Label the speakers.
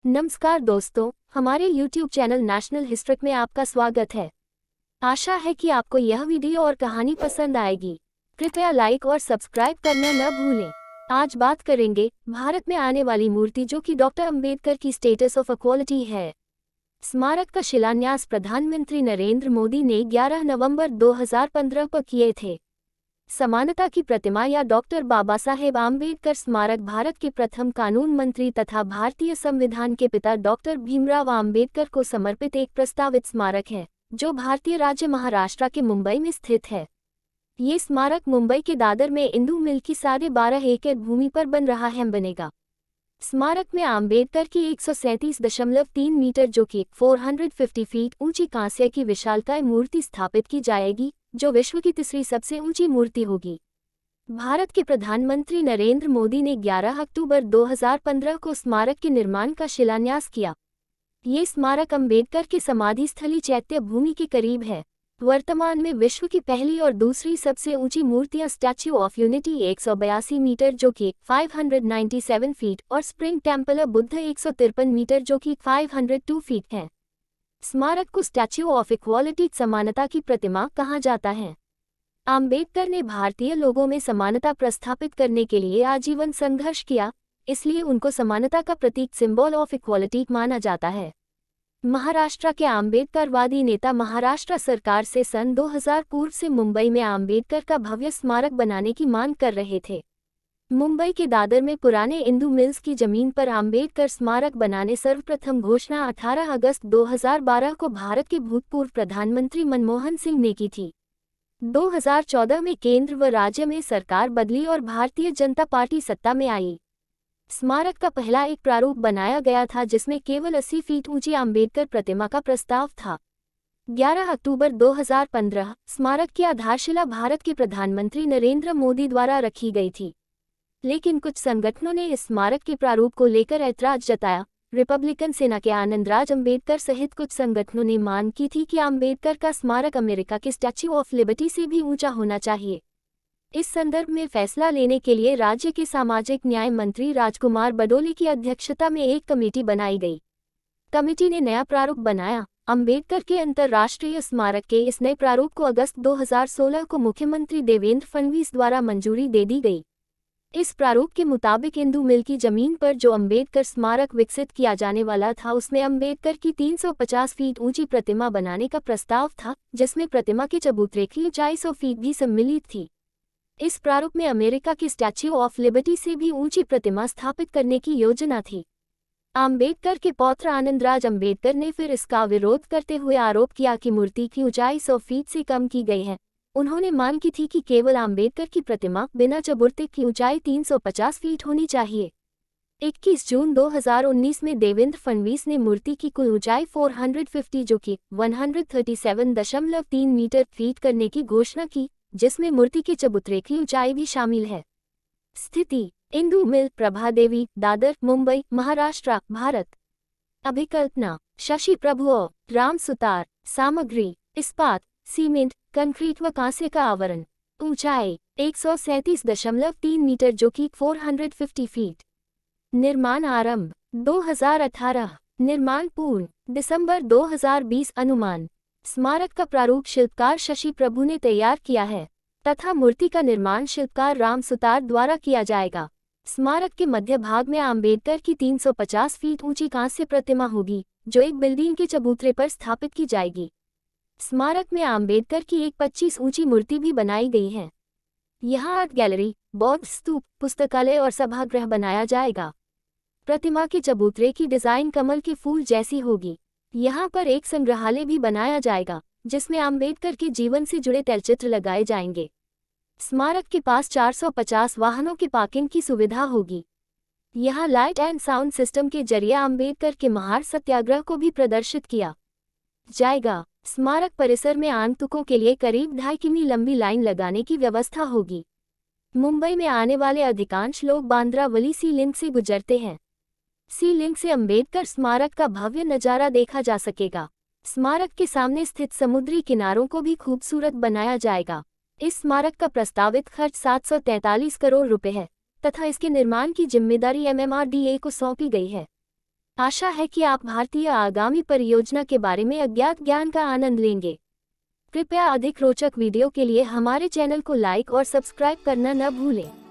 Speaker 1: नमस्कार दोस्तों, हमारे YouTube चैनल नेशनल हिस्ट्री में आपका स्वागत है। आशा है कि आपको यह वीडियो और कहानी पसंद आएगी। कृपया लाइक और सब्सक्राइब करना न भूलें। आज बात करेंगे भारत में आने वाली मूर्ति जो कि डॉक्टर अंबेडकर की स्टेटस ऑफ इक्वालिटी है। स्मारक का शिलान्यास प्रधानमंत्री नरेंद्र मोदी ने 11 नवंबर 2015 को किए थे। समानता की प्रतिमा या डॉक्टर बाबा साहेब आम्बेडकर स्मारक भारत के प्रथम कानून मंत्री तथा भारतीय संविधान के पिता डॉक्टर भीमराव आम्बेडकर को समर्पित एक प्रस्तावित स्मारक है, जो भारतीय राज्य महाराष्ट्र के मुंबई में स्थित है। ये स्मारक मुंबई के दादर में इंदू मिल की 12.5 एकड़ भूमि पर बनेगा। स्मारक में आम्बेडकर की 137.3 मीटर जो कि 450 फीट ऊंची कांस्य की विशालकाय मूर्ति स्थापित की जाएगी, जो विश्व की तीसरी सबसे ऊंची मूर्ति होगी। भारत के प्रधानमंत्री नरेंद्र मोदी ने 11 अक्टूबर 2015 को स्मारक के निर्माण का शिलान्यास किया। ये स्मारक अंबेडकर के समाधि स्थली चैत्य भूमि के करीब है। वर्तमान में विश्व की पहली और दूसरी सबसे ऊंची मूर्तियां स्टैच्यू ऑफ यूनिटी 182 मीटर जो कि 597 फीट और स्प्रिंग टेम्पल बुद्ध 153 मीटर जो कि 502 फीट हैं। स्मारक को स्टैच्यू ऑफ इक्वालिटी समानता की प्रतिमा कहा जाता है। आम्बेडकर ने भारतीय लोगों में समानता प्रस्थापित करने के लिए आजीवन संघर्ष किया, इसलिए उनको समानता का प्रतीक सिंबल ऑफ इक्वालिटी माना जाता है। महाराष्ट्र के आम्बेडकरवादी नेता महाराष्ट्र सरकार से सन 2000 पूर्व से मुंबई में आम्बेडकर का भव्य स्मारक बनाने की मांग कर रहे थे। मुंबई के दादर में पुराने इंदू मिल्स की जमीन पर आम्बेडकर स्मारक बनाने सर्वप्रथम घोषणा 18 अगस्त 2012 को भारत के भूतपूर्व प्रधानमंत्री मनमोहन सिंह ने की थी। 2014 में केंद्र व राज्य में सरकार बदली और भारतीय जनता पार्टी सत्ता में आई। स्मारक का पहला एक प्रारूप बनाया गया था जिसमें केवल 80 फीट ऊंची आम्बेडकर प्रतिमा का प्रस्ताव था। 11 अक्टूबर 2015 स्मारक की आधारशिला भारत के प्रधानमंत्री नरेंद्र मोदी द्वारा रखी गई थी, लेकिन कुछ संगठनों ने इस स्मारक के प्रारूप को लेकर ऐतराज जताया। रिपब्लिकन सेना के आनंदराज अंबेडकर सहित कुछ संगठनों ने मांग की थी कि आम्बेडकर का स्मारक अमेरिका के स्टैच्यू ऑफ लिबर्टी से भी ऊंचा होना चाहिए। इस संदर्भ में फैसला लेने के लिए राज्य के सामाजिक न्याय मंत्री राजकुमार बडोले की अध्यक्षता में एक कमेटी बनाई गई। कमेटी ने नया प्रारूप बनाया। अंबेडकर के अंतर्राष्ट्रीय स्मारक के इस नए प्रारूप को अगस्त 2016 को मुख्यमंत्री देवेंद्र फडणवीस द्वारा मंजूरी दे दी गई। इस प्रारूप के मुताबिक इंदू मिल की जमीन पर जो अंबेडकर स्मारक विकसित किया जाने वाला था उसमें अंबेडकर की 350 फीट ऊंची प्रतिमा बनाने का प्रस्ताव था, जिसमें प्रतिमा के चबूतरे की ऊंचाई 100 फीट भी सम्मिलित थी। इस प्रारूप में अमेरिका की स्टैच्यू ऑफ लिबर्टी से भी ऊंची प्रतिमा स्थापित करने की योजना थी। आम्बेडकर के पौत्र आनंदराज अंबेडकर ने फिर इसका विरोध करते हुए आरोप किया कि मूर्ति की ऊंचाई 100 फीट से कम की गई है। उन्होंने मांग की थी कि केवल आम्बेडकर की प्रतिमा बिना चबूतरे की ऊंचाई 350 फीट होनी चाहिए। 21 जून 2019 में देवेंद्र फडणवीस ने मूर्ति की कुल ऊंचाई 450 जो कि 137.3 मीटर फीट करने की घोषणा की, जिसमें मूर्ति के चबूतरे की ऊंचाई भी शामिल है। स्थिति: इंदू मिल, प्रभादेवी, दादर, मुंबई, महाराष्ट्र, भारत। अभिकल्पना: शशि प्रभु, राम सुतार। सामग्री: इस्पात, सीमेंट, कंक्रीट व कांस्य का आवरण। ऊंचाई: 137.3 मीटर जो कि 450 फीट। निर्माण आरंभ: 2018। निर्माण पूर्ण: दिसंबर 2020। अनुमान: स्मारक का प्रारूप शिल्पकार शशि प्रभु ने तैयार किया है तथा मूर्ति का निर्माण शिल्पकार राम सुतार द्वारा किया जाएगा। स्मारक के मध्य भाग में आम्बेडकर की 350 फीट ऊंची कांस्य प्रतिमा होगी, जो एक बिल्डिंग के चबूतरे पर स्थापित की जाएगी। स्मारक में आम्बेडकर की एक 25 ऊंची मूर्ति भी बनाई गई है। यहाँ आर्ट गैलरी, बौद्ध स्तूप, पुस्तकालय और सभागृह बनाया जाएगा। प्रतिमा के चबूतरे की डिजाइन कमल के फूल जैसी होगी। यहाँ पर एक संग्रहालय भी बनाया जाएगा, जिसमें आम्बेडकर के जीवन से जुड़े तैलचित्र लगाए जाएंगे। स्मारक के पास 450 वाहनों की पार्किंग की सुविधा होगी। यहाँ लाइट एंड साउंड सिस्टम के जरिए आम्बेडकर के महान सत्याग्रह को भी प्रदर्शित किया जाएगा। स्मारक परिसर में आगंतुकों के लिए करीब 2.5 किमी लंबी लाइन लगाने की व्यवस्था होगी। मुंबई में आने वाले अधिकांश लोग बांद्रावली सी लिंक से गुजरते हैं। सी लिंक से अंबेडकर स्मारक का भव्य नजारा देखा जा सकेगा। स्मारक के सामने स्थित समुद्री किनारों को भी खूबसूरत बनाया जाएगा। इस स्मारक का प्रस्तावित खर्च 743 करोड़ रुपए है तथा इसके निर्माण की जिम्मेदारी MMRDA को सौंपी गई है। आशा है कि आप भारतीय आगामी परियोजना के बारे में अज्ञात ज्ञान का आनंद लेंगे। कृपया अधिक रोचक वीडियो के लिए हमारे चैनल को लाइक और सब्सक्राइब करना न भूलें।